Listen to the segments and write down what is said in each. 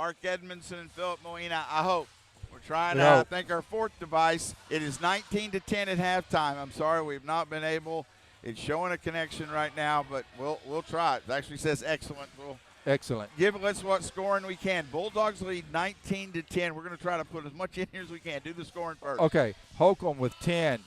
Mark Edmondson and Philip Molina, I hope. We're trying out, I think, our fourth device. It is 19-10 at halftime. I'm sorry we've not been able. It's showing a connection right now, but we'll try it. It actually says excellent. Excellent. Let's what scoring we can. Bulldogs lead 19-10. We're going to try to put as much in here as we can. Do the scoring first. Okay. Holcomb with 10,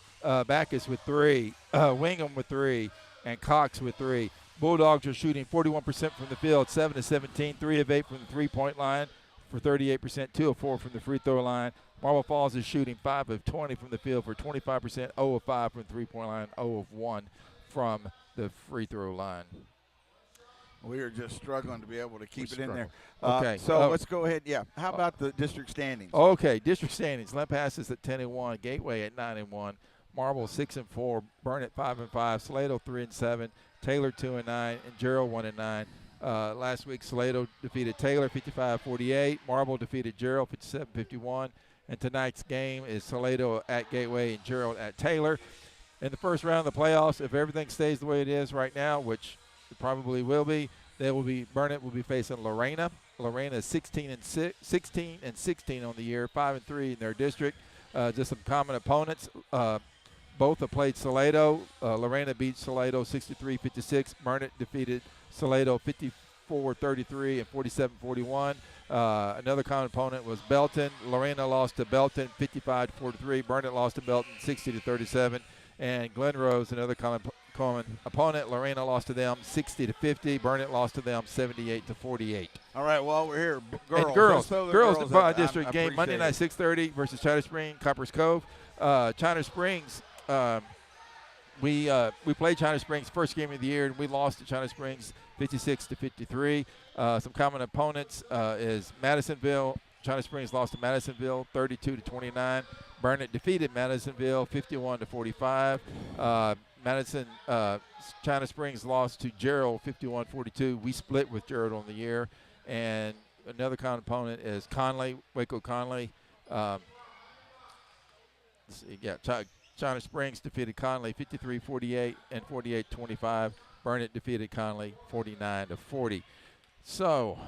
Backus with 3, Wingham with 3, and Cox with 3. Bulldogs are shooting 41% from the field, 7-17, 3 of 8 from the three-point line for 38%, 2 of 4 from the free throw line. Marble Falls is shooting 5 of 20 from the field for 25%, 0 of 5 from the three-point line, 0 of 1 from the free throw line. We are just struggling to be able to keep it in there. Okay. So let's go ahead. Yeah. How about the district standings? Okay. District standings. Lampasas at 10-1, Gateway at 9-1, Marble 6-4, Burnett 5-5, Salado 3-7, Taylor 2-9, and Gerald 1-9. Last week, Salado defeated Taylor 55-48. Marble defeated Gerald 57-51. And tonight's game is Salado at Gateway and Gerald at Taylor. In the first round of the playoffs, if everything stays the way it is right now, which it probably will be, Burnett will be facing Lorena. Lorena is 16-16 on the year, 5-3 in their district. Just some common opponents. Both have played Salado. Lorena beat Salado 63-56. Burnett defeated Salado 54-33 and 47-41. Another common opponent was Belton. Lorena lost to Belton 55-43. Burnett lost to Belton 60-37. And Glen Rose, another common opponent. Lorena lost to them 60-50. Burnett lost to them 78-48. All right, well, we're here. Girls, the district game Monday night 6:30 versus China Springs, Coppers Cove. China Springs, we played China Springs first game of the year, and we lost to China Springs 56-53. Some common opponents is Madisonville. China Springs lost to Madisonville 32-29. Burnett defeated Madisonville 51-45. China Springs lost to Gerald 51-42. We split with Gerald on the year. And another common opponent is Conley, Waco Conley. China Springs defeated Conley 53-48 and 48-25. Burnett defeated Conley 49-40. So,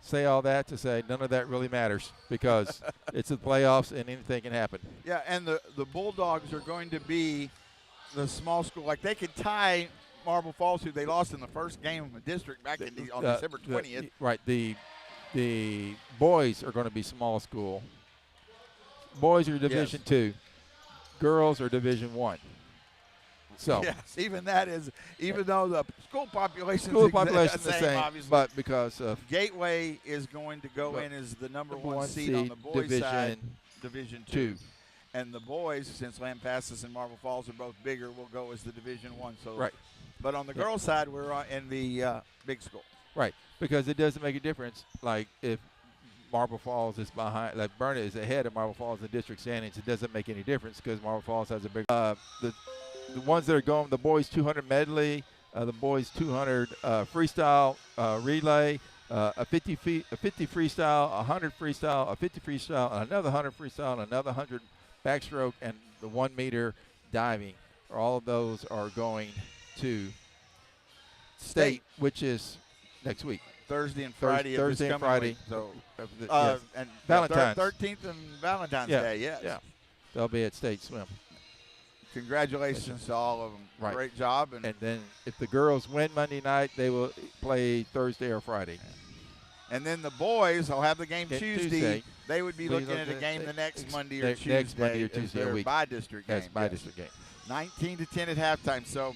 say all that to say none of that really matters because it's the playoffs and anything can happen. Yeah, and the Bulldogs are going to be the small school. Like, they could tie Marble Falls, who they lost in the first game of the district back on December 20th. Right. The boys are going to be small school. Boys are Division II. Girls are Division I. So yes, even though the school population is the same, obviously, but because of Gateway is going to go in as the number one seed on the boys' side, Division II. And the boys, since Lampasas and Marble Falls are both bigger, will go as the Division I. So, right. But on the girls' side, we're in the big school. Right, because it doesn't make a difference. Like if Marble Falls is behind, like Burnett is ahead of Marble Falls in district standings, it doesn't make any difference because Marble Falls has a big. The ones that are going, the boys 200 medley, the boys 200 freestyle relay, a 50 freestyle, 100 freestyle, a 50 freestyle, and another 100 freestyle, and another 100 backstroke, and the 1 meter diving. All of those are going to state, which is next week. Thursday and Friday. Thursday and Friday. Week. So, yes. And Valentine's. 13th and Valentine's Day. Yes. Yeah. They'll be at State Swim. Congratulations to all of them. Right. Great job. And then if the girls win Monday night, they will play Thursday or Friday. And then the boys will have the game Tuesday. They would be looking at a game the next Monday or Tuesday. Next Monday or Tuesday a week. By-district game. Yes, by-district game. 19-10 at halftime. So,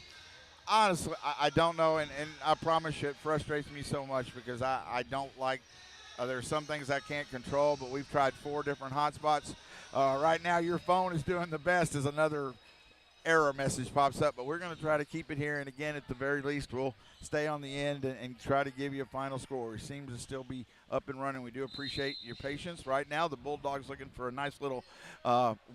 honestly, I don't know, and I promise you it frustrates me so much because I don't like there are some things I can't control, but we've tried 4 different hotspots. Right now, your phone is doing the best as another error message pops up, but we're going to try to keep it here, and again, at the very least, we'll stay on the end and try to give you a final score. It seems to still be up and running. We do appreciate your patience. Right now, the Bulldogs looking for a nice little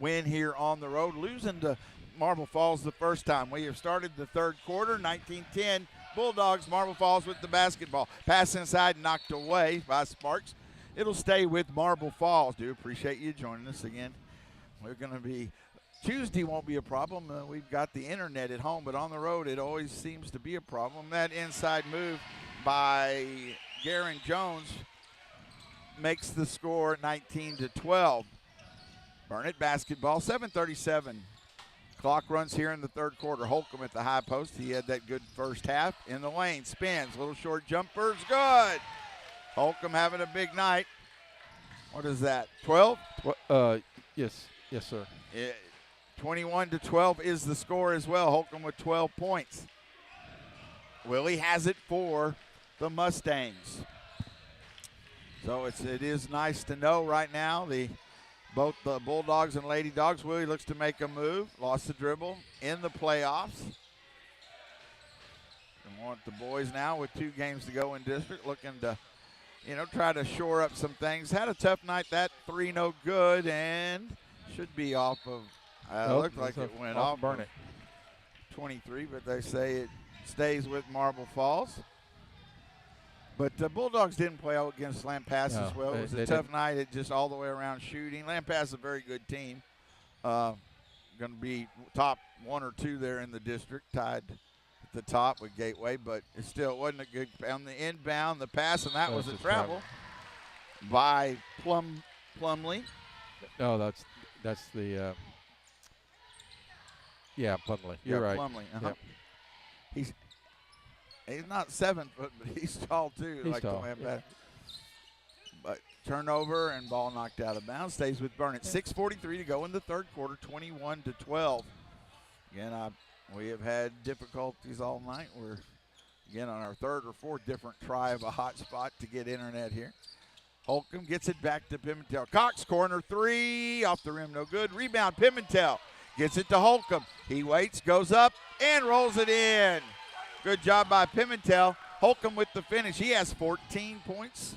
win here on the road, losing to Marble Falls the first time. We have started the third quarter, 19-10. Bulldogs, Marble Falls with the basketball. Pass inside, knocked away by Sparks. It'll stay with Marble Falls. Do appreciate you joining us again. We're going to be Tuesday won't be a problem. We've got the internet at home, but on the road it always seems to be a problem. That inside move by Garen Jones makes the score 19-12. Burnett basketball, 7:37. Clock runs here in the third quarter. Holcomb at the high post. He had that good first half. In the lane, spins, little short jumper's good. Holcomb having a big night. What is that, 12? Yes, sir. 21-12 is the score as well. Holcomb with 12 points. Willie has it for the Mustangs. So it is nice to know right now both the Bulldogs and Lady Dogs. Willie looks to make a move. Lost the dribble in the playoffs. And want the boys now with 2 games to go in district, looking to, try to shore up some things. Had a tough night. That 3 no good and should be off of. Looked like it went off. Burnett. 23, but they say it stays with Marble Falls. But the Bulldogs didn't play out against Lampass as well. It was a tough night. It just all the way around shooting. Lampass is a very good team. Going to be top 1 or 2 there in the district, tied at the top with Gateway. But it still wasn't a good on the inbound, the pass, and that was a travel by Plumley. No, that's the Plumley. You're right. Plumley. Yep. He's not 7 foot, but he's tall too. He's tall. Yeah. But turnover and ball knocked out of bounds. Stays with Burnett. 6:43 to go in the third quarter. 21-12. Again, we have had difficulties all night. We're again on our 3rd or 4th different try of a hot spot to get internet here. Holcomb gets it back to Pimentel. Cox corner 3 off the rim, no good. Rebound Pimentel gets it to Holcomb. He waits, goes up and rolls it in. Good job by Pimentel. Holcomb with the finish. He has 14 points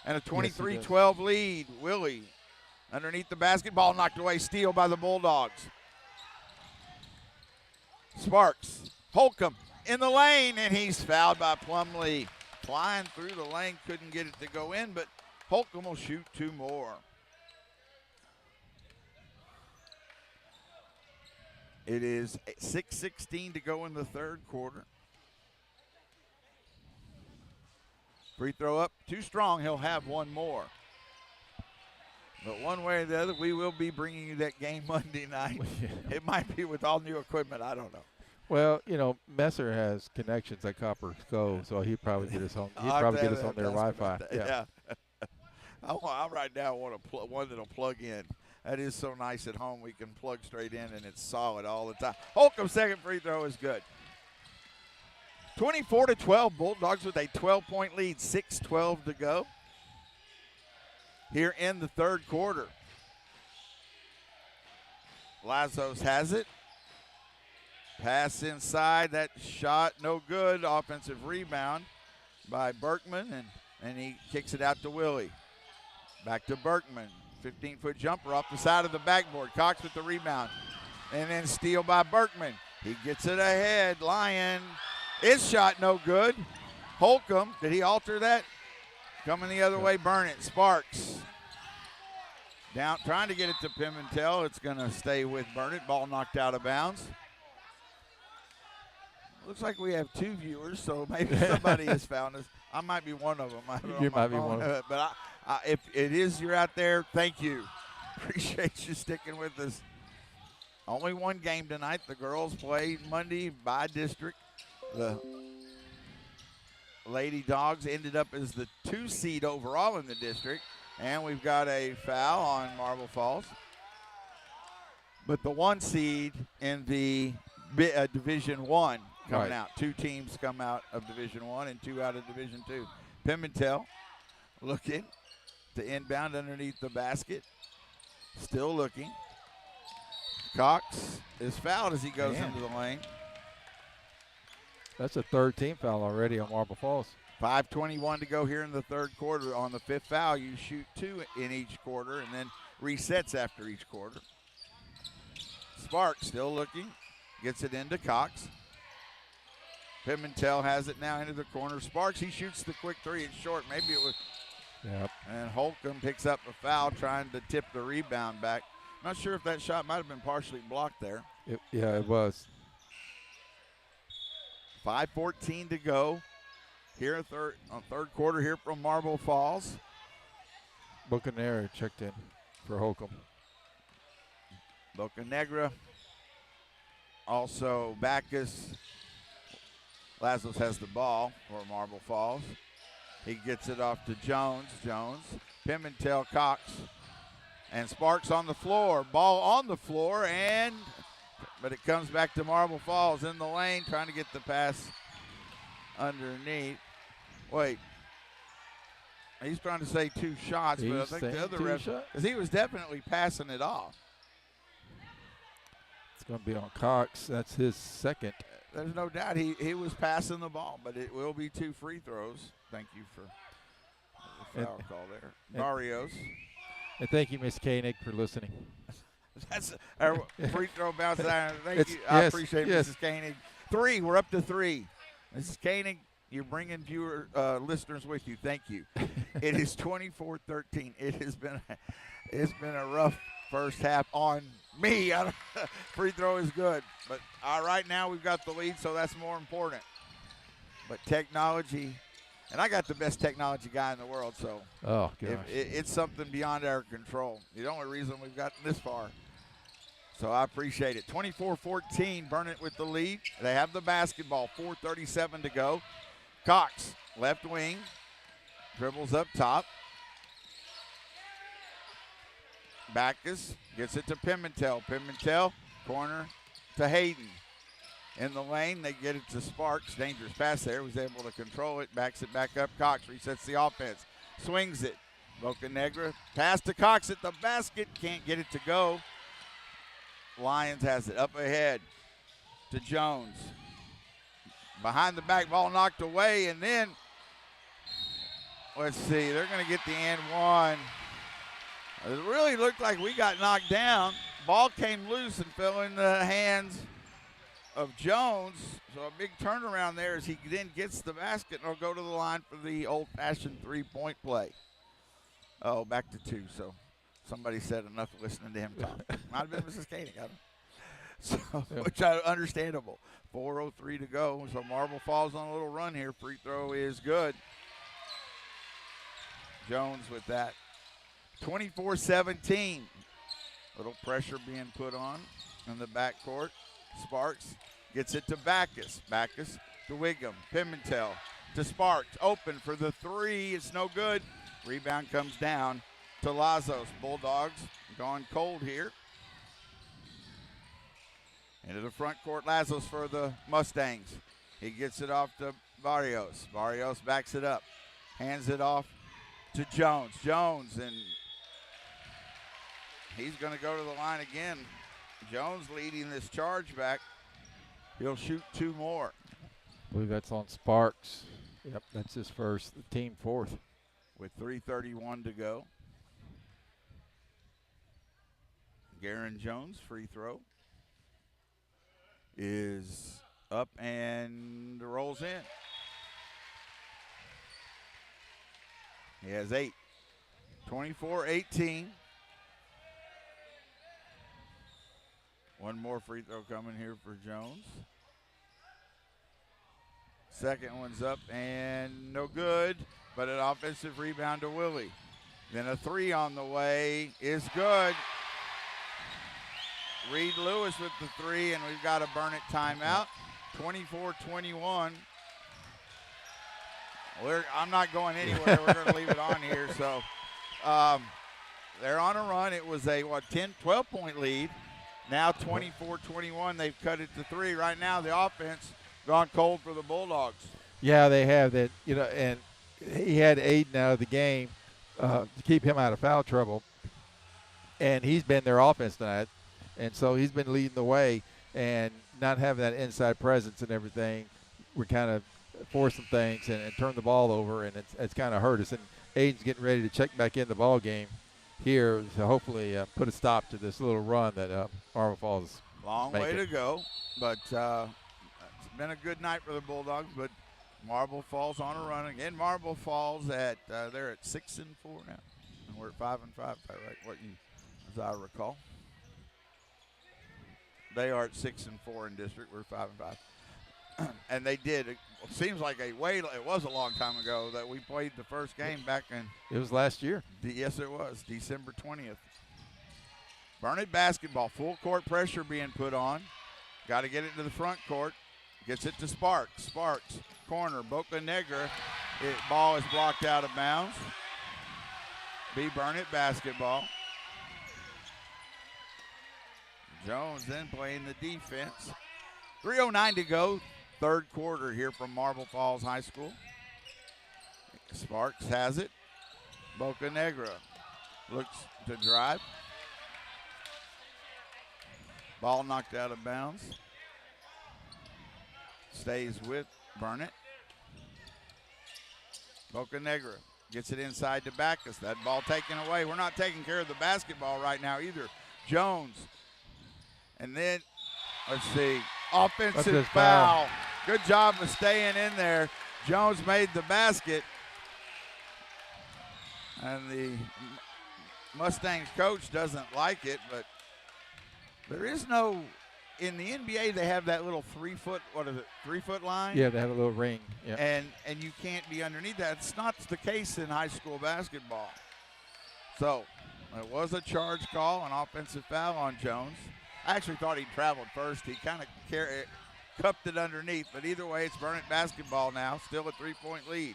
and a 23-12 lead. Willie underneath the basketball, knocked away, steal by the Bulldogs. Sparks, Holcomb in the lane, and he's fouled by Plumley. Flying through the lane, couldn't get it to go in, but Holcomb will shoot 2 more. It is 6:16 to go in the third quarter. Free throw up, too strong. He'll have 1 more. But one way or the other, we will be bringing you that game Monday night. It might be with all new equipment. I don't know. Well, Messer has connections at Copper Skull, so he'd probably get us on. He'd probably get us on their Wi-Fi. Yeah. I right now want one that'll plug in. That is so nice at home. We can plug straight in, and it's solid all the time. Holcomb's second free throw is good. 24-12, Bulldogs with a 12-point lead, 6:12 to go here in the third quarter. Lazos has it. Pass inside, that shot no good. Offensive rebound by Berkman, and he kicks it out to Willie. Back to Berkman, 15-foot jumper off the side of the backboard. Cox with the rebound, and then steal by Berkman. He gets it ahead, Lyon. His shot no good. Holcomb, did he alter that? Coming the other way, Burnett. Sparks. Down, trying to get it to Pimentel. It's going to stay with Burnett. Ball knocked out of bounds. Looks like we have 2 viewers, so maybe somebody has found us. I might be one of them. I don't know. You might be one of them. But if it is you're out there, thank you. Appreciate you sticking with us. Only 1 game tonight. The girls played Monday by district. The Lady Dogs ended up as the 2 seed overall in the district, and we've got a foul on Marble Falls. But the 1 seed in the Division 1 coming out. 2 teams come out of Division 1 and 2 out of Division 2. Pimentel looking to inbound underneath the basket. Still looking. Cox is fouled as he goes into the lane. That's a 3rd team foul already on Marble Falls. 5:21 to go here in the third quarter. On the 5th foul, you shoot 2 in each quarter and then resets after each quarter. Sparks still looking. Gets it into Cox. Pimentel has it now into the corner. Sparks, he shoots the quick 3. It's short. Maybe it was. Yep. And Holcomb picks up a foul trying to tip the rebound back. Not sure if that shot might have been partially blocked there. It was. 5:14 to go here third quarter here from Marble Falls. Bocanera checked in for Holcomb. Boca Negra. Also Bacchus. Lazlos has the ball for Marble Falls. He gets it off to Jones. Pimentel, Cox, and Sparks on the floor. Ball on the floor, but it comes back to Marble Falls in the lane, trying to get the pass underneath. Wait. He's trying to say 2 shots, but I think the other ref, because he was definitely passing it off. It's going to be on Cox. That's his second. There's no doubt he was passing the ball, but it will be 2 free throws. Thank you for the foul call there. Barrios. And thank you, Miss Koenig, for listening. That's our free throw bounce down. Thank you. I appreciate it, Mrs. Koenig. 3. We're up to 3. Mrs. Koenig, you're bringing viewer listeners with you. Thank you. It is 24-13. It's been a rough first half on me. Free throw is good, but right now we've got the lead, so that's more important. But technology, and I got the best technology guy in the world, so it's something beyond our control. The only reason we've gotten this far. So I appreciate it. 24-14, Burnett with the lead. They have the basketball, 4:37 to go. Cox, left wing, dribbles up top. Bacchus gets it to Pimentel. Pimentel, corner to Hayden. In the lane, they get it to Sparks. Dangerous pass there. Was able to control it. Backs it back up. Cox resets the offense. Swings it. Boca Negra. Pass to Cox at the basket. Can't get it to go. Lions has it up ahead to Jones. Behind the back, ball knocked away. And then, let's see, they're going to get the and one. It really looked like we got knocked down. Ball came loose and fell in the hands of Jones. So a big turnaround there as he then gets the basket and will go to the line for the old-fashioned three-point play. Oh, back to 2. So somebody said enough listening to him talk. Might have been Mrs. Koenig. I don't know. So, which is understandable. 4:03 to go. So Marble Falls on a little run here. Free throw is good. Jones with that. 24-17. Little pressure being put on in the backcourt. Sparks gets it to Bacchus. Bacchus to Wiggum. Pimentel to Sparks. Open for the 3. It's no good. Rebound comes down to Lazos. Bulldogs gone cold here. Into the front court, Lazos for the Mustangs. He gets it off to Barrios. Barrios backs it up. Hands it off to Jones. Jones, and he's going to go to the line again. Jones leading this charge back. He'll shoot 2 more. I believe that's on Sparks. Yep, that's his first, the team 4th. With 3:31 to go. Garen Jones, free throw, is up and rolls in. He has 8. 24-18. One more free throw coming here for Jones. Second one's up and no good, but an offensive rebound to Willie. Then a 3 on the way is good. Reed Lewis with the 3, and we've got a Burnett timeout. 24-21. I'm not going anywhere. We're going to leave it on here. So they're on a run. It was a 12-point lead. Now 24-21. They've cut it to 3. Right now the offense gone cold for the Bulldogs. Yeah, they have that. And he had Aiden out of the game to keep him out of foul trouble, and he's been their offense tonight. And so he's been leading the way, and not having that inside presence and everything, we're kind of forcing things and turn the ball over, and it's kind of hurt us. And Aiden's getting ready to check back in the ball game here to hopefully put a stop to this little run that Marble Falls is long making. Way to go, but it's been a good night for the Bulldogs, but Marble Falls on a run again. Marble Falls they're at 6-4 now, and we're at 5-5. Right, as I recall. They are at 6-4 in district. We're 5-5. And they did. It seems like it was a long time ago that we played the first game back in. It was last year. Yes, it was December 20th. Burnett basketball, full court pressure being put on. Got to get it to the front court. Gets it to Sparks. Sparks, corner, Boca Negra. Ball is blocked out of bounds. B. Burnett basketball. Jones then playing the defense. 3:09 to go, third quarter here from Marble Falls High School. Sparks has it. Boca Negra looks to drive. Ball knocked out of bounds. Stays with Burnett. Boca Negra gets it inside to Backus. That ball taken away. We're not taking care of the basketball right now either. Jones. And then, let's see, offensive foul. Good job of staying in there. Jones made the basket. And the Mustangs coach doesn't like it, but there is no, in the NBA they have that little 3 foot, 3 foot line? Yeah, they have a little ring. Yeah. And you can't be underneath that. It's not the case in high school basketball. So it was a charge call, an offensive foul on Jones. I actually thought he traveled first. He kind of cupped it underneath, but either way, it's Burnett basketball now, still a 3-point lead.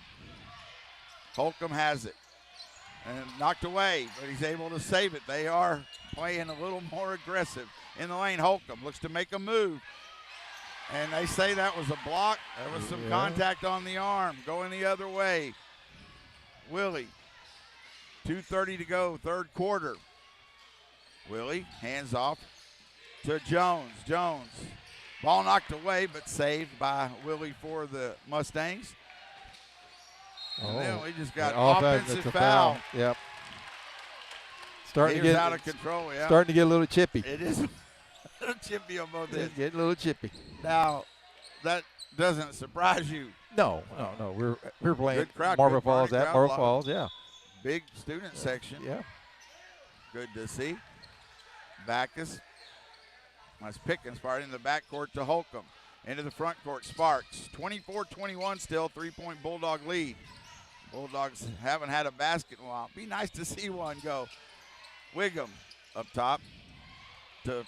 Holcomb has it and knocked away, but he's able to save it. They are playing a little more aggressive in the lane. Holcomb looks to make a move, and they say that was a block. There was some contact on the arm going the other way. Willie, 2:30 to go, third quarter. Willie, hands off to Jones. Jones, ball knocked away, but saved by Willie for the Mustangs. And then we just got offensive foul. Yep. Starting to get out of control. Yeah. Starting to get a little chippy. It is a little chippy on both ends. It's getting a little chippy. Now, that doesn't surprise you. No. We're playing crowd, Marble good Falls crowd, at Marble Falls. Yeah. Big student section. Yeah. Good to see. Backus. That's Pickens firing in the backcourt to Holcomb. Into the front court, Sparks. 24-21 still, 3-point Bulldog lead. Bulldogs haven't had a basket in a while. Be nice to see one go. Wiggum up top to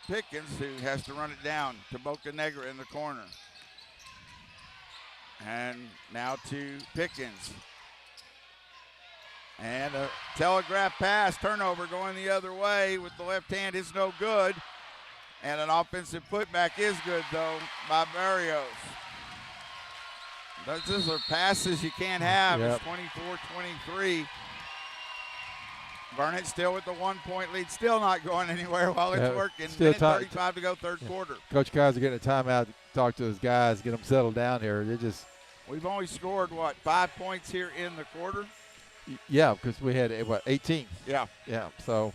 Pickens, who has to run it down to Boca Negra in the corner. And now to Pickens. And a telegraph pass, turnover going the other way with the left hand is no good. And an offensive putback is good, though, by Barrios. Those are passes you can't have. Yep. It's 24-23. Burnett still with the 1-point lead, still not going anywhere while it's working. Still 35 to go, third quarter. Coach Kaiser getting a timeout to talk to his guys, get them settled down here. We've only scored, 5 points here in the quarter? Yeah, because we had, 18. Yeah. Yeah, so,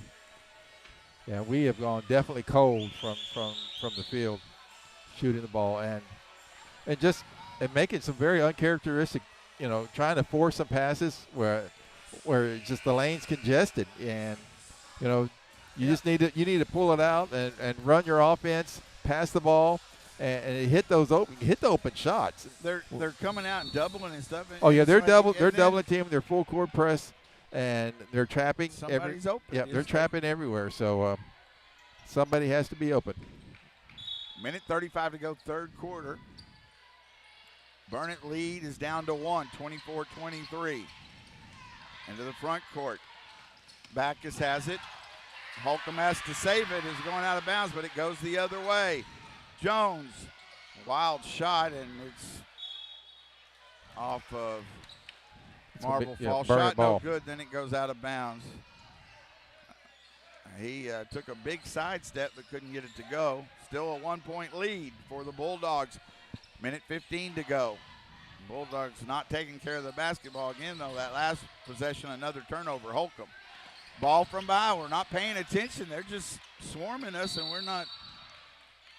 we have gone definitely cold from the field, shooting the ball and making some very uncharacteristic, trying to force some passes where just the lane's congested, and you just need to pull it out and run your offense, pass the ball, and hit the open shots. They're coming out and doubling and stuff. Oh yeah, they're doubling team. They're full court press, and they're trapping. Somebody's open. Yeah, they're trapping everywhere. So somebody has to be open. Minute 35 to go, third quarter. Burnett lead is down to 1, 24-23. Into the front court. Backus has it. Holcomb has to save it. It's going out of bounds, but it goes the other way. Jones, wild shot, and it's off of Marble Falls. Shot no good, then it goes out of bounds. He took a big sidestep but couldn't get it to go. Still a 1-point lead for the Bulldogs. Minute 15 to go. Bulldogs not taking care of the basketball again, though. That last possession, another turnover. Holcomb. Ball from behind. We're not paying attention. They're just swarming us, and we're not.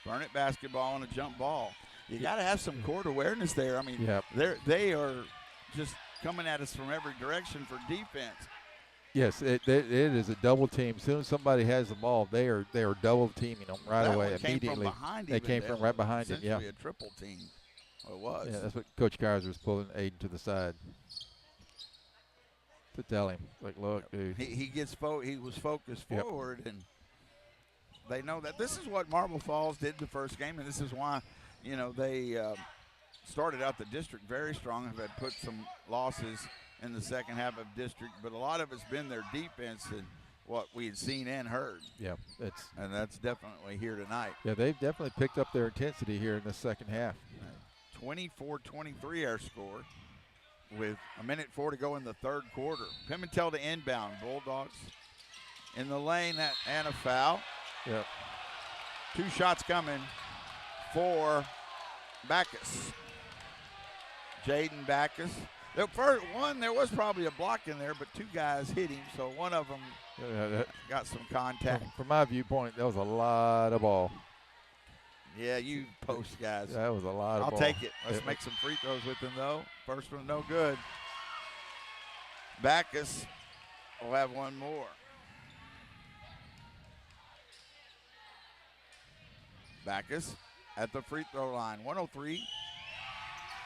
Burnett basketball on a jump ball. You got to have some court awareness there. I mean, they are just coming at us from every direction for defense. Yes, it is a double team. As soon as somebody has the ball, they are double teaming them right That away one came immediately. from behind. They came from right behind him. Yeah, Essentially a triple team. Well, it was. yeah. That's what Coach Kaiser was pulling Aiden to the side to tell him, like, look, dude. He was focused Yep. forward, and they know that this is what Marble Falls did the first game, and this is why, they started out the district very strong. Have had put some losses in the second half of district, but a lot of it's been their defense and what we had seen and heard. Yeah, and that's definitely here tonight. Yeah, they've definitely picked up their intensity here in the second half. 24-23 our score with 1:04 to go in the third quarter. Pimentel to inbound. Bulldogs in the lane and a foul. Yep. 2 shots coming for Backus. Jaden Backus. The first one, there was probably a block in there, but 2 guys hit him, so one of them got some contact. From my viewpoint, that was a lot of ball. Yeah, you post guys. That was a lot of ball. I'll take it. Let's make some free throws with him, though. First one, no good. Backus will have one more. Backus at the free throw line. 1:03,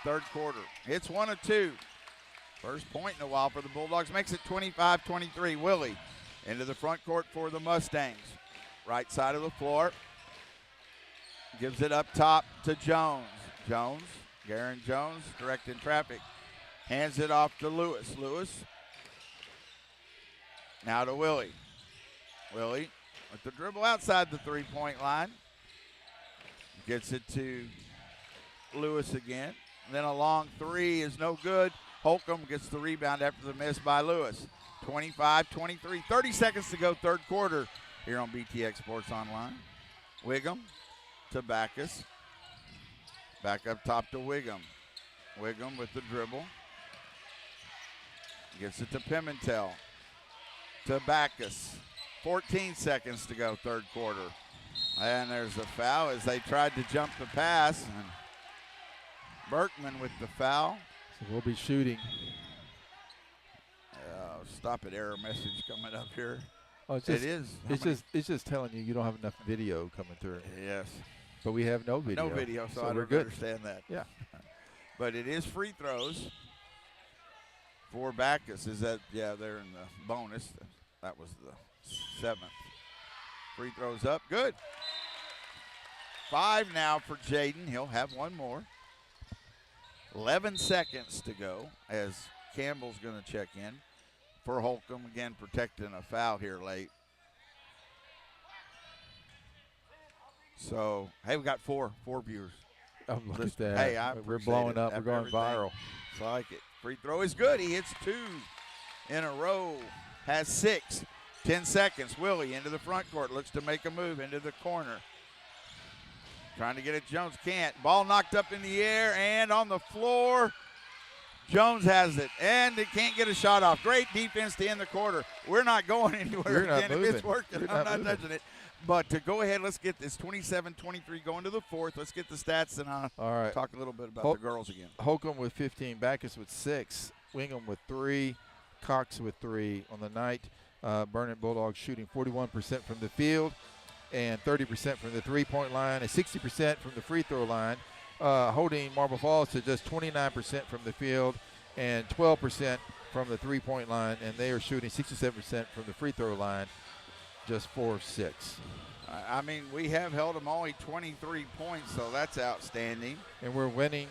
third quarter. Hits 1 of 2. First point in a while for the Bulldogs. Makes it 25-23. Willie into the front court for the Mustangs. Right side of the floor. Gives it up top to Jones. Garen Jones directing traffic. Hands it off to Lewis. Lewis now to Willie. Willie with the dribble outside the three-point line. Gets it to Lewis again. And then a long 3 is no good. Holcomb gets the rebound after the miss by Lewis. 25-23. 30 seconds to go, third quarter here on BTX Sports Online. Wiggum to Backus. Back up top to Wiggum. Wiggum with the dribble. Gets it to Pimentel. To Backus. 14 seconds to go, third quarter. And there's a foul as they tried to jump the pass. And Berkman with the foul. So we'll be shooting. Stop it, error message coming up here. Oh, it's just telling you don't have enough video coming through. Yes. But we have no video. No video, so I we're don't good. understand that. Yeah. But it is free throws for Backus. Is that, yeah, they're in the bonus. That was the 7th. Free throws up. Good. 5 now for Jaden. He'll have one more. 11 seconds to go as Campbell's going to check in for Holcomb. Again, protecting a foul here late. So, hey, we got four viewers. Oh, look at that. Hey, we're blowing up. We're going viral. It's like it. Free throw is good. He hits 2 in a row. Has 6. 10 seconds. Willie into the front court. Looks to make a move into the corner. Trying to get it. Jones can't. Ball knocked up in the air and on the floor. Jones has it, and it can't get a shot off. Great defense to end the quarter. We're not going anywhere again. If it's working, I'm not touching it. But to go ahead, let's get this 27-23 going to the fourth. Let's get the stats, and I'll talk a little bit about the girls again. Holcomb with 15, Backus with 6, Wingham with 3, Cox with 3 on the night. Vernon Bulldogs shooting 41% from the field and 30% from the three-point line and 60% from the free throw line. Holding Marble Falls to just 29% from the field and 12% from the three-point line, and they are shooting 67% from the free throw line, just 4-6. I mean, we have held them only 23 points, so that's outstanding. And we're winning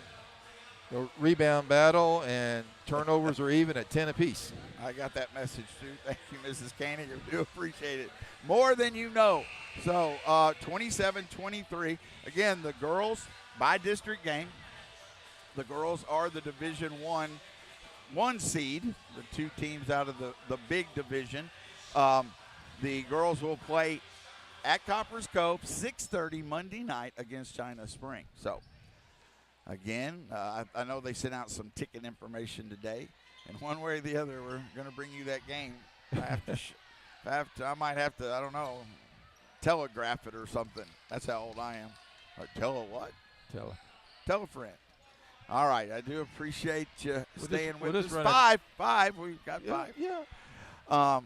the rebound battle, and turnovers are even at 10 apiece. I got that message, too. Thank you, Mrs. Koenig. I do appreciate it. More than you know. So, 27-23. Again, the girls, by district game, the girls are the Division one seed, the 2 teams out of the big division. The girls will play at Coppers Cove, 6:30 Monday night against China Spring. So, again, I know they sent out some ticket information today, and one way or the other, we're going to bring you that game. I might have to, I don't know, telegraph it or something. That's how old I am. Or tell a what? Tell a friend. All right, I do appreciate you staying with us. 5. We've got 5. Yeah. Um,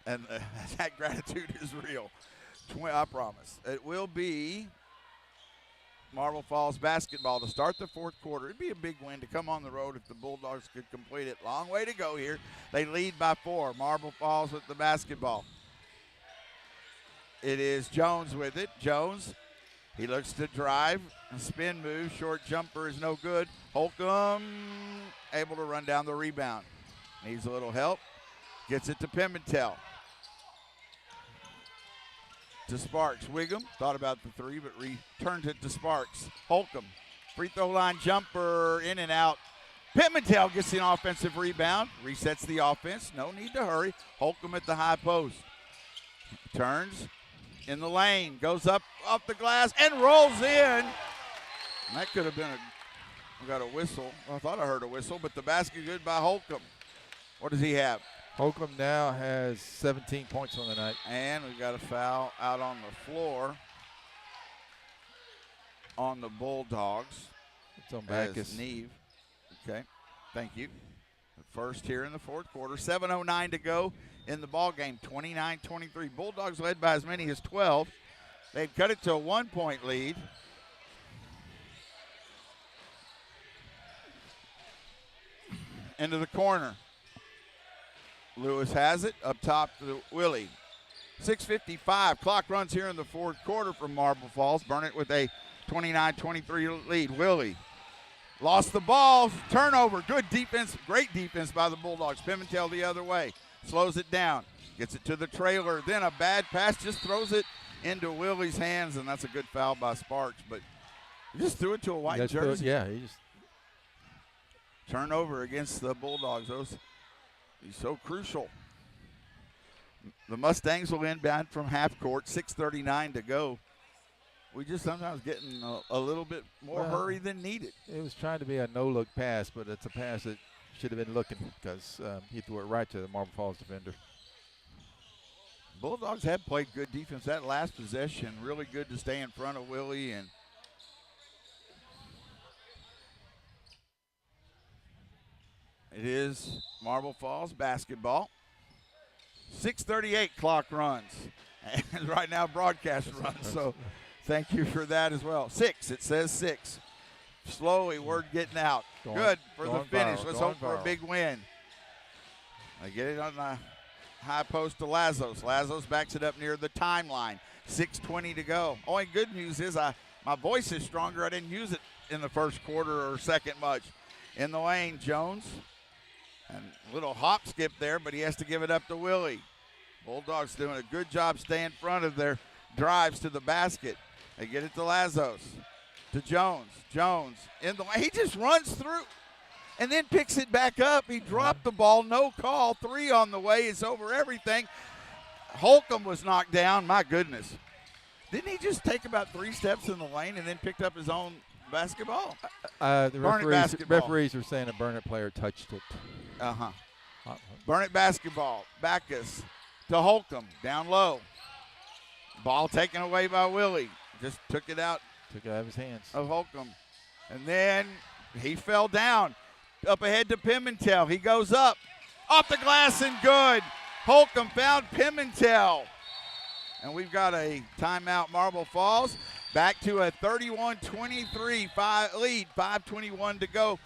and that gratitude is real. I promise. It will be Marble Falls basketball to start the fourth quarter. It'd be a big win to come on the road if the Bulldogs could complete it. Long way to go here. They lead by 4. Marble Falls with the basketball. It is Jones with it. Jones, he looks to drive. A spin move. Short jumper is no good. Holcomb able to run down the rebound. Needs a little help. Gets it to Pimentel. To Sparks. Wiggum thought about the 3, but returns it to Sparks. Holcomb, free throw line jumper, in and out. Pimentel gets the offensive rebound, resets the offense. No need to hurry. Holcomb at the high post. Turns in the lane, goes up off the glass, and rolls in. And that could have been we got a whistle. I thought I heard a whistle, but the basket good by Holcomb. What does he have? Holcomb now has 17 points on the night. And we've got a foul out on the floor on the Bulldogs. It's on Backus. Neve. Okay, thank you. The first here in the fourth quarter. 7:09 to go in the ball game. 29-23. Bulldogs led by as many as 12. They've cut it to a 1-point lead. Into the corner. Lewis has it up top to Willie. 6:55. Clock runs here in the fourth quarter from Marble Falls. Burnett with a 29-23 lead. Willie lost the ball. Turnover. Good defense. Great defense by the Bulldogs. Pimentel the other way. Slows it down. Gets it to the trailer. Then a bad pass. Just throws it into Willie's hands, and that's a good foul by Sparks. But he just threw it to a white jersey. He just turnover against the Bulldogs. He's so crucial. The Mustangs will inbound from half court. 6:39 to go. We just sometimes getting a little bit more hurry than needed. It was trying to be a no-look pass, but it's a pass that should have been looking because he threw it right to the Marble Falls defender. Bulldogs have played good defense. That last possession, really good to stay in front of Willie. And it is Marble Falls basketball. 6:38 clock runs. And right now broadcast runs. So thank you for that as well. 6, it says 6. Slowly, word getting out. Good for the finish. Let's hope for a big win. They get it on the high post to Lazos. Lazos backs it up near the timeline. 6:20 to go. Only good news is my voice is stronger. I didn't use it in the first quarter or second much. In the lane, Jones. And a little hop skip there, but he has to give it up to Willie. Bulldogs doing a good job staying in front of their drives to the basket. They get it to Lazos. To Jones. Jones in the lane. He just runs through and then picks it back up. He dropped the ball. No call. 3 on the way. It's over everything. Holcomb was knocked down. My goodness. Didn't he just take about 3 steps in the lane and then picked up his own basketball? The referees are saying a Burnett player touched it. Burnett basketball. Backus to Holcomb. Down low. Ball taken away by Willie. Just took it out. Took it out of his hands. Of Holcomb. And then he fell down. Up ahead to Pimentel. He goes up. Off the glass and good. Holcomb found Pimentel. And we've got a timeout, Marble Falls. Back to a 31-23 lead. 5:21 to go.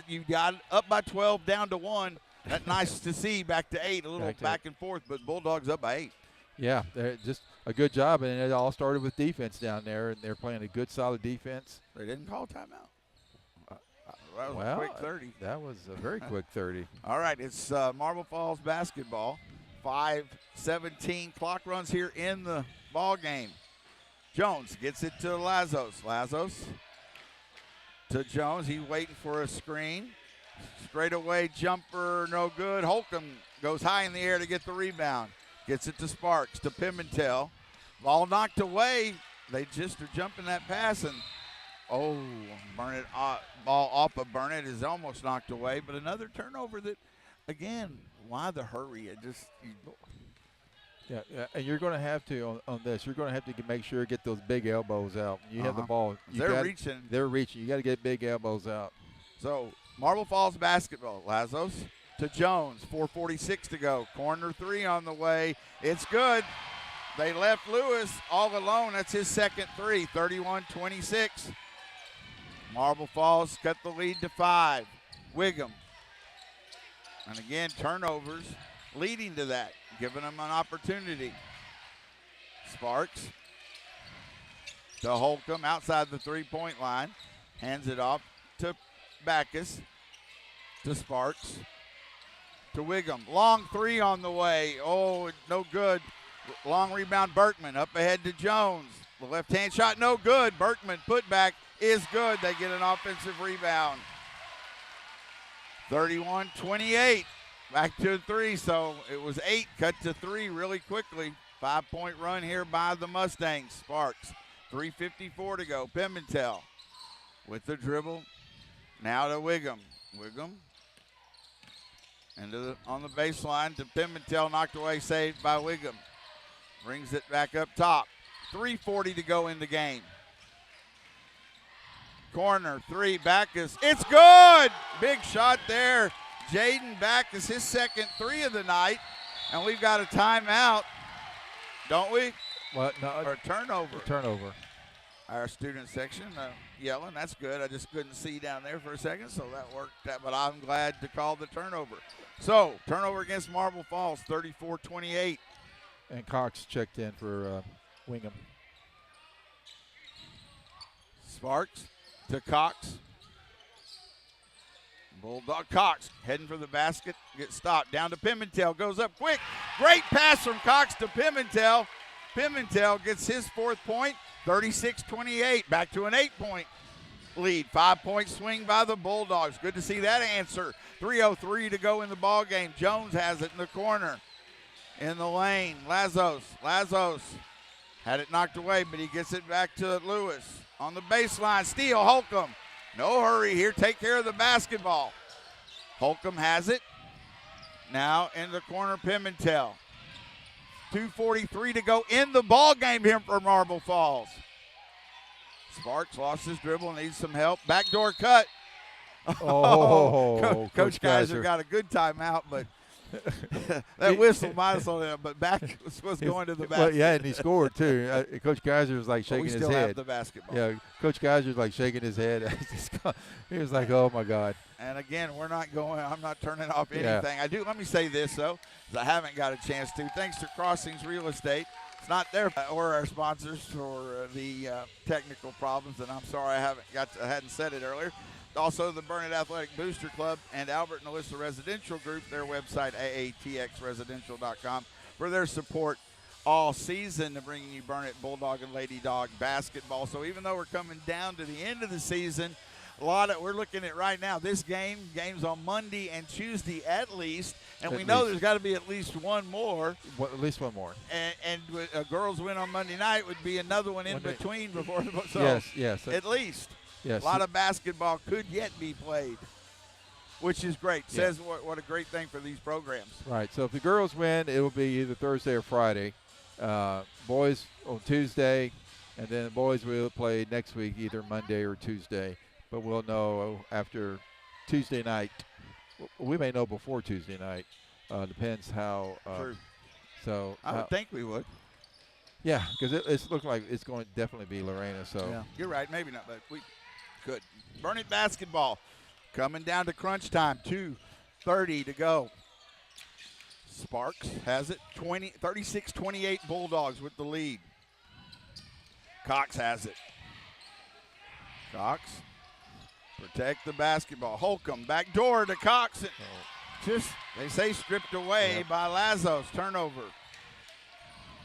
You got up by 12, down to 1. That's nice to see. Back to 8. A little back and forth, but Bulldogs up by 8. Yeah, they're just a good job, and it all started with defense down there, and they're playing a good, solid defense. They didn't call timeout. That was a quick 30. That was a very quick 30. All right, it's Marble Falls basketball. 5:17 clock runs here in the ball game. Jones gets it to Lazos. Lazos to Jones. He's waiting for a screen. Straightaway jumper, no good. Holcomb goes high in the air to get the rebound. Gets it to Sparks, to Pimentel. Ball knocked away. They just are jumping that pass, and Burnett, ball off of Burnett is almost knocked away. But another turnover that, again, why the hurry? Yeah, and you're going to have to on this. You're going to have to make sure to get those big elbows out. You have the ball. They're reaching. They're reaching. You got to get big elbows out. So Marble Falls basketball. Lazos to Jones. 4:46 to go. Corner three on the way. It's good. They left Lewis all alone. That's his second three. 31-26. Marble Falls cut the lead to 5. Wiggum. And again, turnovers leading to that, giving them an opportunity. Sparks to Holcomb outside the three-point line. Hands it off to Backus. To Sparks. To Wiggum. Long three on the way. Oh, no good. Long rebound, Berkman. Up ahead to Jones. The left-hand shot, no good. Berkman put back is good. They get an offensive rebound. 31-28. Back to 3, so it was 8, cut to 3 really quickly. 5-point run here by the Mustangs. Sparks. 3:54 to go. Pimentel with the dribble. Now to Wiggum. Wiggum. On the baseline to Pimentel. Knocked away, saved by Wiggum. Brings it back up top. 3:40 to go in the game. Corner, 3, Backus. It's good! Big shot there. Jaden Backus, his second 3 of the night. And we've got a timeout, don't we? What? No, or a turnover. Turnover. Our student section yelling. That's good. I just couldn't see down there for a second, so that worked. But I'm glad to call the turnover. So, turnover against Marble Falls, 34-28. And Cox checked in for Wingham. Sparks to Cox. Bulldog Cox heading for the basket. Gets stopped. Down to Pimentel. Goes up quick. Great pass from Cox to Pimentel. Pimentel gets his 4th point. 36-28. Back to an 8-point lead. 5-point swing by the Bulldogs. Good to see that answer. 3:03 to go in the ball game. Jones has it in the corner. In the lane. Lazos had it knocked away, but he gets it back to Lewis. On the baseline. Steal. Holcomb. No hurry here. Take care of the basketball. Holcomb has it. Now in the corner, Pimentel. 2:43 to go in the ball game here for Marble Falls. Sparks lost his dribble, needs some help. Backdoor cut. Oh, Coach Geiser got a good timeout, but that whistle might as well. But back was going to the basket. Well, yeah, and he scored too. Coach Geiser was like shaking we his still head. Have the basketball. Yeah, Coach Geiser was like shaking his head. He was like, "Oh my God." And again, we're not going. I'm not turning off anything. Yeah. Let me say this though, 'cause I haven't got a chance to. Thanks to Crossings Real Estate. It's not their or our sponsors for the technical problems, and I'm sorry I hadn't said it earlier. Also, the Burnett Athletic Booster Club and Albert and Alyssa Residential Group, their website, aatxresidential.com, for their support all season to bringing you Burnett Bulldog and Lady Dog basketball. So even though we're coming down to the end of the season, we're looking at right now, this game's on Monday and Tuesday at least, and we know there's got to be at least one more. At least one more. And a girls win on Monday night would be another one in between before. So yes. At least. Yes. A lot of basketball could yet be played, which is great. Yeah. Says what a great thing for these programs. Right. So if the girls win, it will be either Thursday or Friday. Boys on Tuesday, and then the boys will play next week, either Monday or Tuesday. But we'll know after Tuesday night. We may know before Tuesday night. Depends how. True. So I would think we would. Yeah, because it's looking like it's going to definitely be Lorena. So yeah. You're right. Maybe not, but we could. Burnett basketball coming down to crunch time. 2:30 to go. Sparks has it. 36-28 Bulldogs with the lead. Cox has it. Cox. Protect the basketball. Holcomb back door to Cox. Just, they say, stripped away by Lazos. Turnover.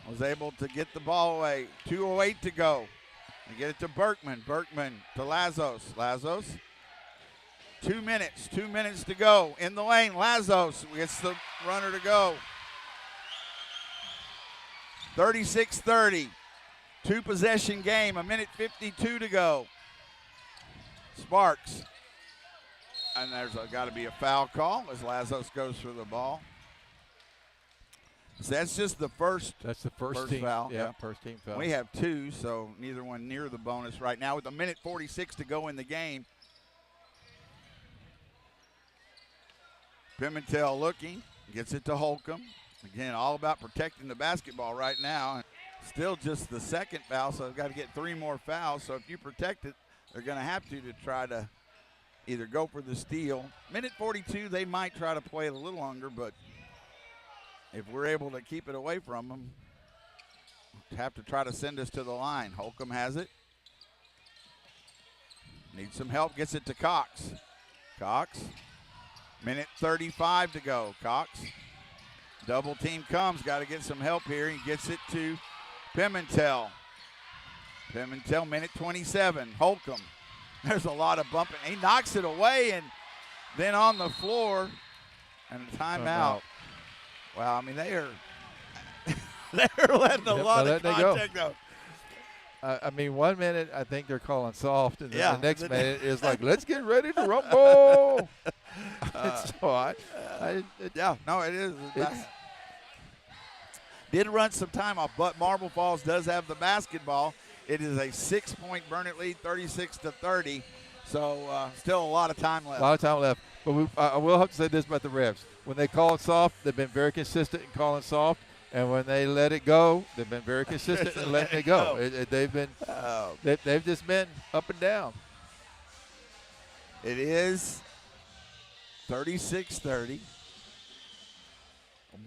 Was able to get the ball away. 2:08 to go. They get it to Berkman. Berkman to Lazos. Lazos. 2 minutes. 2 minutes to go. In the lane. Lazos gets the runner to go. 36-30. 2-possession game. 1:52 to go. Sparks. And there's got to be a foul call as Lazos goes for the ball. So that's just the first. That's the first team foul. Yeah, first team foul. We have 2, so neither one near the bonus right now with 1:46 to go in the game. Pimentel looking, gets it to Holcomb. Again, all about protecting the basketball right now. Still just the second foul, so they've got to get 3 more fouls. So if you protect it, they're going to have to try to either go for the steal. Minute 42, they might try to play it a little longer, but if we're able to keep it away from them, have to try to send us to the line. Holcomb has it. Needs some help, gets it to Cox. Cox, minute 35 to go. Cox, double team comes, got to get some help here. He gets it to Pimentel. Pimentel, minute 27. Holcomb, there's a lot of bumping. He knocks it away, and then on the floor, and a timeout. Wow, I mean, they are they're letting a lot of contact go. I mean, 1 minute I think they're calling soft, and then the next minute is like, let's get ready to rumble. It is. Did run some time off, but Marble Falls does have the basketball. It is a 6-point Burnett lead, 36-30. So still a lot of time left. A lot of time left. But I will have to say this about the refs. When they call it soft, they've been very consistent in calling soft. And when they let it go, they've been very consistent in letting it go. They've just been up and down. It is 36-30.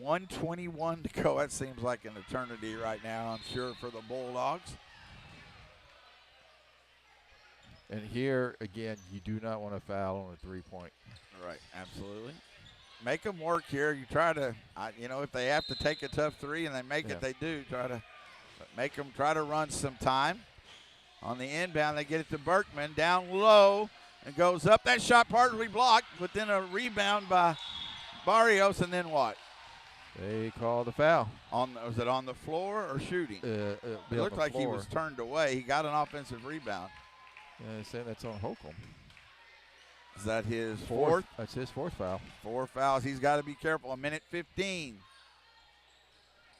1:21 to go. That seems like an eternity right now, I'm sure, for the Bulldogs. And here, again, you do not want to foul on a three-point. Right, absolutely. Make them work here. You try to, if they have to take a tough three and they make it, they do. Try to make them try to run some time. On the inbound, they get it to Berkman. Down low and goes up. That shot partly blocked, but then a rebound by Barrios, and then what? They called the foul. Was it on the floor or shooting? It looked like he was turned away. He got an offensive rebound. Yeah, they're saying that's on Holcomb. Is that his fourth? That's his fourth foul. 4 fouls. He's got to be careful. A minute 15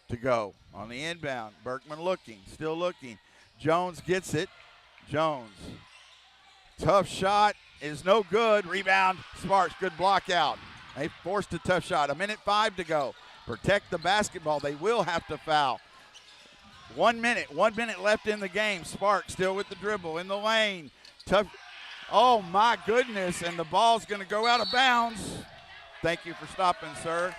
to go on the inbound. Berkman looking, still looking. Jones gets it. Jones. Tough shot is no good. Rebound. Sparks. Good block out. They forced a tough shot. A minute 5 to go. Protect the basketball. They will have to foul. 1 minute. 1 minute left in the game. Sparks still with the dribble in the lane. Tough. Oh, my goodness, and the ball's going to go out of bounds. Thank you for stopping, sir.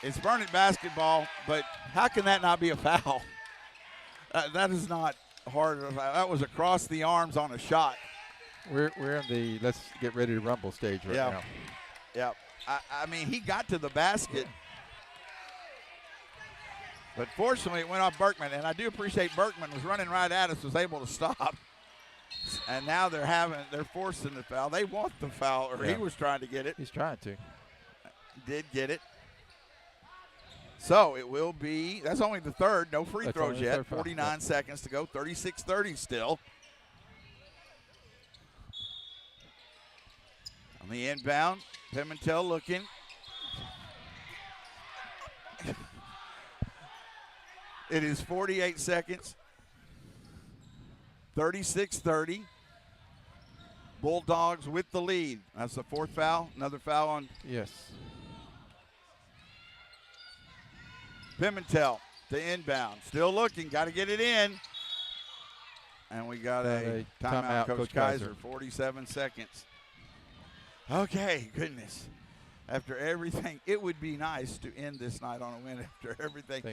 It's Burnett basketball, but how can that not be a foul? That is not hard. That was across the arms on a shot. We're in the let's get ready to rumble stage right now. Yeah. I mean, he got to the basket, but fortunately it went off Berkman, and I do appreciate Berkman was running right at us, was able to stop. And now they're forcing the foul. They want the foul, or he was trying to get it. He's trying to. Did get it. So it will be, that's only the third, no free throws yet. 49 seconds to go, 36-30 still. On the inbound, Pimentel looking. It is 48 seconds. 36-30. Bulldogs with the lead. That's the fourth foul. Another foul on. Yes. Pimentel to inbound. Still looking. Got to get it in. And we got a timeout, Coach Kaiser. 47 seconds. Okay, goodness. After everything, it would be nice to end this night on a win after everything.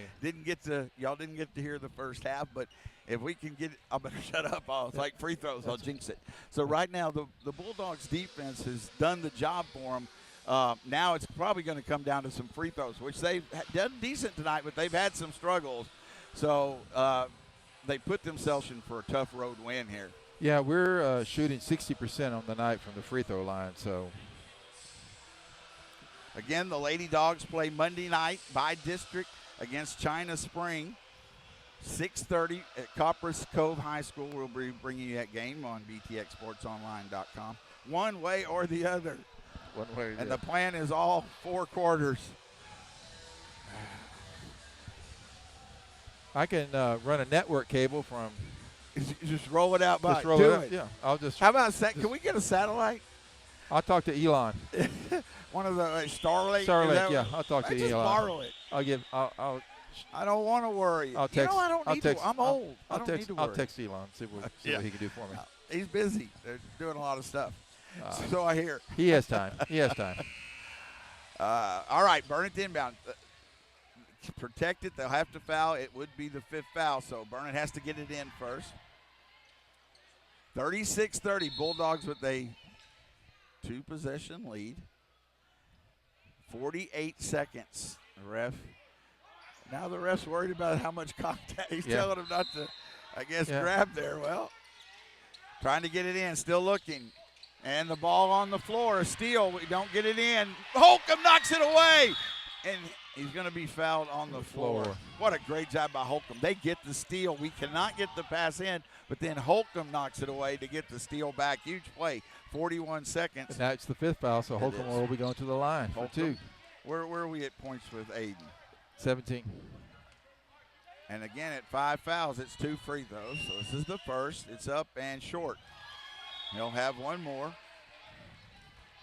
Y'all didn't get to hear the first half, but if we can get it, I better shut up. It's like free throws. I'll jinx it. So right now, the Bulldogs defense has done the job for them. Now it's probably going to come down to some free throws, which they've done decent tonight, but they've had some struggles. So they put themselves in for a tough road win here. Yeah, we're shooting 60% on the night from the free throw line. So again, the Lady Dogs play Monday night by district against China Spring. 6:30 at Copperas Cove High School. We'll be bringing you that game on BTXSportsOnline.com. One way or the other. One way or the other. And the plan is all 4 quarters. I can run a network cable from. Just roll it out by. Just roll it out. Yeah, I'll just. How about can we get a satellite? I'll talk to Elon. One of the Starlink. Starlink, yeah. I'll talk to just Elon. borrow it. I'll I don't want to worry. I'll text. I don't need to. I'm old. I don't need to worry. I'll text Elon. See what he can do for me. He's busy. They're doing a lot of stuff. So I hear. He has time. All right, Burnett inbound. Protect it. They'll have to foul. It would be the 5th foul, so Burnett has to get it in first. 36-30, Bulldogs with a 2-possession lead. 48 seconds. Now the ref's worried about how much contact. He's telling him not to, I guess, grab there. Well, trying to get it in, still looking. And the ball on the floor, a steal. We don't get it in. Holcomb knocks it away. And he's going to be fouled on the floor. What a great job by Holcomb. They get the steal. We cannot get the pass in, but then Holcomb knocks it away to get the steal back. Huge play. 41 seconds. And that's the 5th foul, so Holcomb will be going to the line for 2. Where are we at points with Aiden? 17. And again, at 5 fouls, it's 2 free throws. So this is the first. It's up and short. He'll have one more.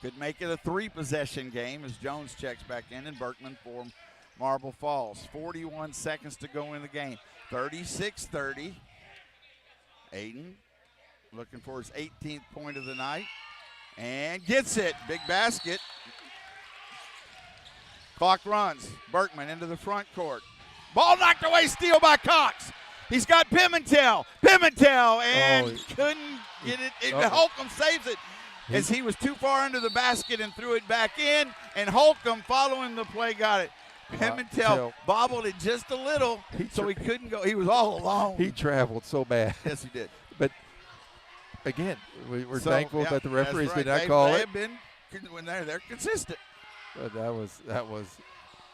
Could make it a 3-possession game as Jones checks back in and Berkman for Marble Falls. 41 seconds to go in the game. 36-30. Aiden looking for his 18th point of the night. And gets it. Big basket. Clock runs. Berkman into the front court. Ball knocked away, steal by Cox. He's got Pimentel. And couldn't get it. Holcomb saves it as he was too far under the basket and threw it back in. And Holcomb, following the play, got it. Pimentel bobbled it just a little, so he couldn't go. He was all alone. He traveled so bad. Yes, he did. But, again, we're thankful that the referees did not call it. They've been, when they're consistent. But that was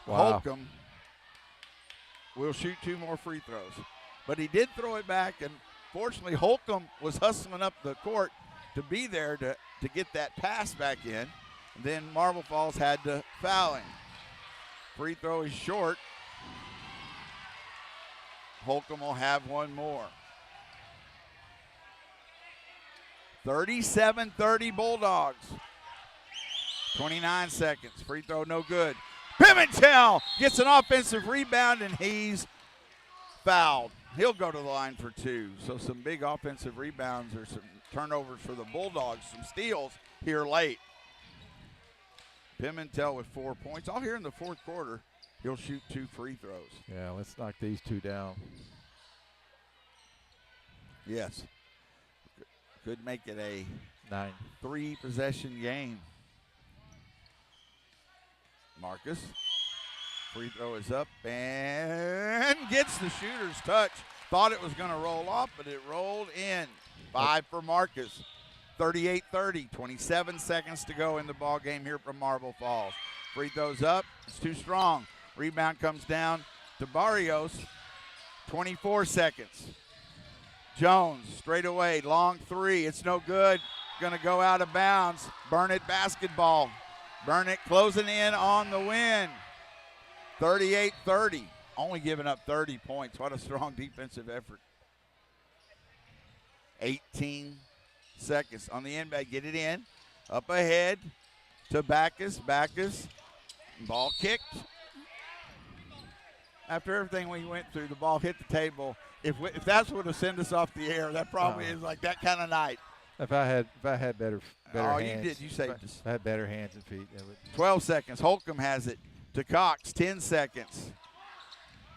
wow. Holcomb will shoot 2 more free throws. But he did throw it back, and fortunately Holcomb was hustling up the court to be there to get that pass back in. And then Marble Falls had to foul him. Free throw is short. Holcomb will have one more. 37-30 Bulldogs. 29 seconds. Free throw no good. Pimentel gets an offensive rebound, and he's fouled. He'll go to the line for 2. So some big offensive rebounds or some turnovers for the Bulldogs, some steals here late. Pimentel with 4 points. All here in the 4th quarter, he'll shoot 2 free throws. Yeah, let's knock these 2 down. Yes. Could make it a 9. 3-possession game. Marcus. Free throw is up and gets the shooter's touch. Thought it was going to roll off, but it rolled in. 5 for Marcus. 38-30. 27 seconds to go in the ball game here from Marble Falls. Free throws up. It's too strong. Rebound comes down to Barrios. 24 seconds. Jones straight away. Long 3. It's no good. Going to go out of bounds. Burnett basketball. Burnett closing in on the win. 38-30. Only giving up 30 points. What a strong defensive effort. 18 seconds on the inbound. Get it in. Up ahead to Backus. Backus. Ball kicked. After everything we went through, the ball hit the table. If that's what would send us off the air, that probably is like that kind of night. If I had better hands. You did. You saved us. If I had better hands and feet. 12 seconds. Holcomb has it to Cox. 10 seconds.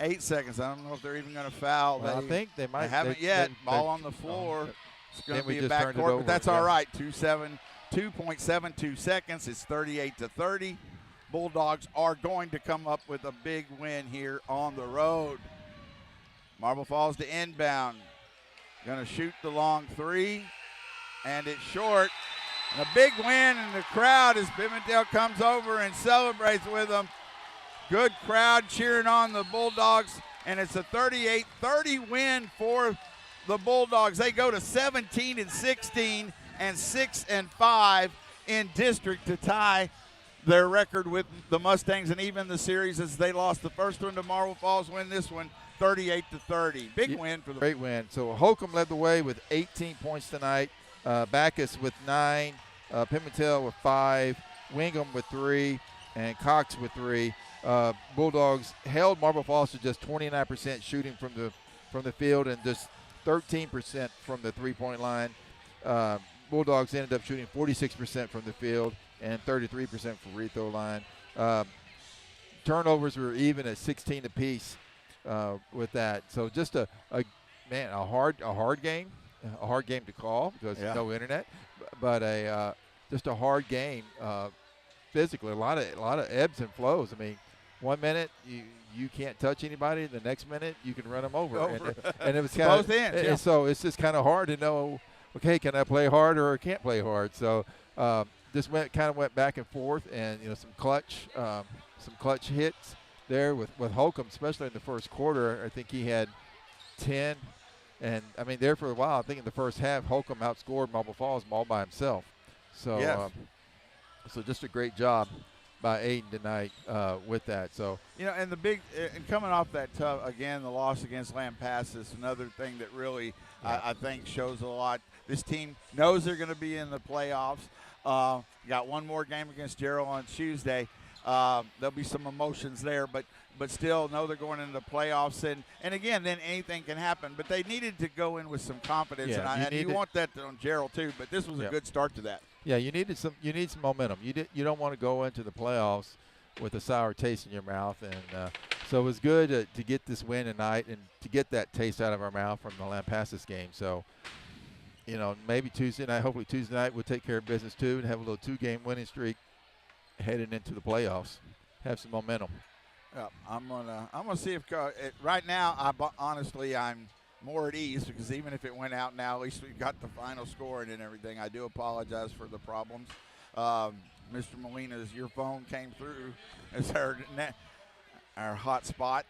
8 seconds. I don't know if they're even going to foul. Well, I think they might. They haven't yet. Ball on the floor. It's going to be a backcourt, but that's all right. 2.72 seconds. It's 38-30. Bulldogs are going to come up with a big win here on the road. Marble Falls to inbound. Going to shoot the long 3. And it's short. And a big win in the crowd as Pimentel comes over and celebrates with them. Good crowd cheering on the Bulldogs. And it's a 38-30 win for the Bulldogs. They go to 17-16 and 6-5 in district to tie their record with the Mustangs and even the series as they lost the first one to Marble Falls, win this one 38-30. Big win for the Great win. So Holcomb led the way with 18 points tonight. Backus with 9. Pimentel with 5, Wingham with 3, and Cox with 3. Bulldogs held Marble Falls to just 29% shooting from the field and just 13% from the three-point line. Bulldogs ended up shooting 46% from the field and 33% from free throw line. Turnovers were even at 16 apiece with that. So just a hard game to call because no internet, but just a hard game physically. A lot of ebbs and flows. I mean, 1 minute you can't touch anybody, the next minute you can run them over. And it was kind of both ends. Yeah. And so it's just kind of hard to know. Okay, can I play hard or can't play hard? So this went back and forth, and some clutch hits there with Holcomb, especially in the first quarter. I think he had 10, and I mean there for a while. I think in the first half, Holcomb outscored Marble Falls all by himself. So yes. So just a great job by Aiden tonight with that. So and the big and coming off that again, the loss against Lampass is another thing that really I think shows a lot. This team knows they're going to be in the playoffs. Got one more game against Gerald on Tuesday. There'll be some emotions there, but still know they're going into the playoffs. And again, then anything can happen. But they needed to go in with some confidence, and you want that on Gerald too. But this was a good start to that. Yeah, you need some momentum. You don't want to go into the playoffs with a sour taste in your mouth, and so it was good to get this win tonight and to get that taste out of our mouth from the Lampasas game. So. Maybe Tuesday night, hopefully Tuesday night, we'll take care of business too and have a little 2-game winning streak heading into the playoffs. Have some momentum. Yeah, I'm gonna see if right now I'm more at ease because even if it went out now, at least we got the final score and everything. I do apologize for the problems. Mr. Molina's your phone came through as our hot spot.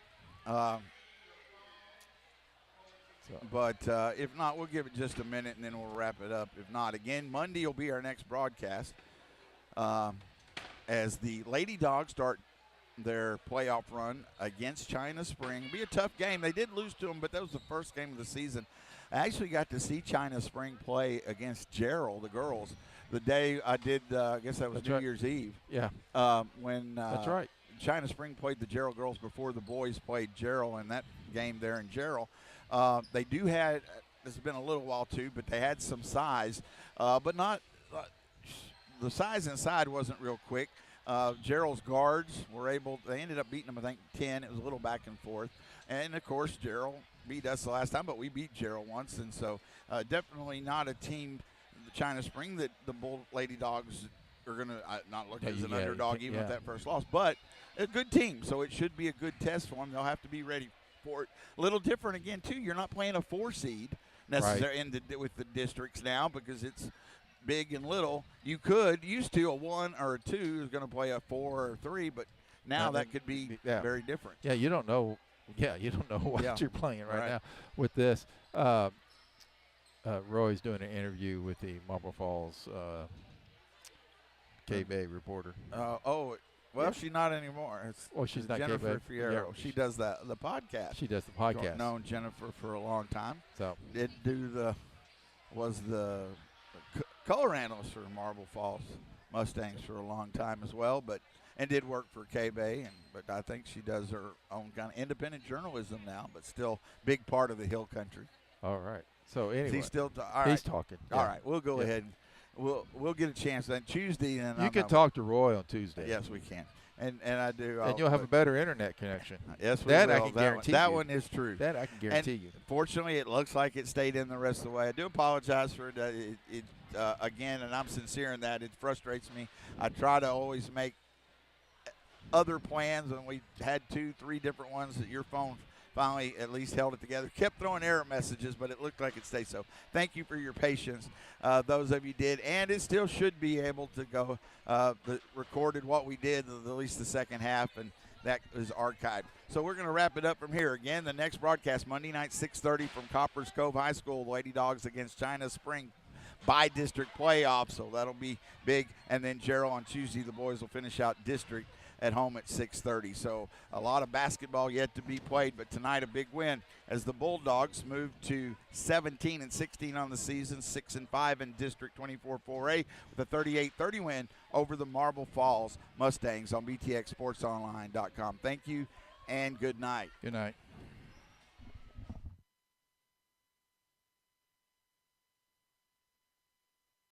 But if not, we'll give it just a minute and then we'll wrap it up. If not, again, Monday will be our next broadcast as the Lady Dogs start their playoff run against China Spring. It'll be a tough game. They did lose to them, but that was the first game of the season. I actually got to see China Spring play against Gerald, the girls, the day I did, I guess that was New Year's Eve. Yeah. When That's right. China Spring played the Gerald girls before the boys played Gerald in that game there in Gerald. They do have, this has been a little while too, but they had some size, but not, the size inside wasn't real quick. Gerald's guards they ended up beating them, I think, 10. It was a little back and forth. And, of course, Gerald beat us the last time, but we beat Gerald once. And so definitely not a team, the China Spring, that the Lady Dogs are going to not look as an underdog even with that first loss. But a good team, so it should be a good test for them. They'll have to be ready for it. A little different again, too. You're not playing a 4 seed necessarily with the districts now because it's big and little. You used to a 1 or a 2 is going to play a 4 or 3, but now that could be very different. Yeah, you don't know. Yeah, you don't know what you're playing right now with this. Roy's doing an interview with the Marble Falls K-Bay reporter. Well, she's not anymore. She's not Jennifer K-Bay. Fierro. Yeah, she does the podcast. She does the podcast. I've known Jennifer for a long time. So did was the color analyst for Marble Falls Mustangs for a long time as well, and did work for K-Bay, but I think she does her own kind of independent journalism now, but still big part of the Hill Country. All right. So anyway, he's still he's talking. All right, we'll go ahead. We'll get a chance then Tuesday. And you can talk to Roy on Tuesday. Yes, we can, and I do. And you'll have a better internet connection. Yes, we will. I can guarantee you. That one is true. That I can guarantee you. Fortunately, it looks like it stayed in the rest of the way. I do apologize for it. Again, and I'm sincere in that. It frustrates me. I try to always make other plans, and we had 2-3 different ones that your phone finally at least held it together. Kept throwing error messages, but it looked like it stayed so. Thank you for your patience, those of you did. And it still should be able to go, recorded what we did, at least the second half, and that is archived. So we're going to wrap it up from here. Again, the next broadcast, Monday night, 6:30 from Coppers Cove High School, Lady Dogs against China Spring by district playoffs. So that'll be big. And then Gerald on Tuesday, the boys will finish out district at home at 6:30. So a lot of basketball yet to be played, but tonight a big win as the Bulldogs move to 17-16 on the season, 6-5 in District 24 4A with a 38-30 win over the Marble Falls Mustangs on BTXSportsOnline.com. Thank you and good night. Good night.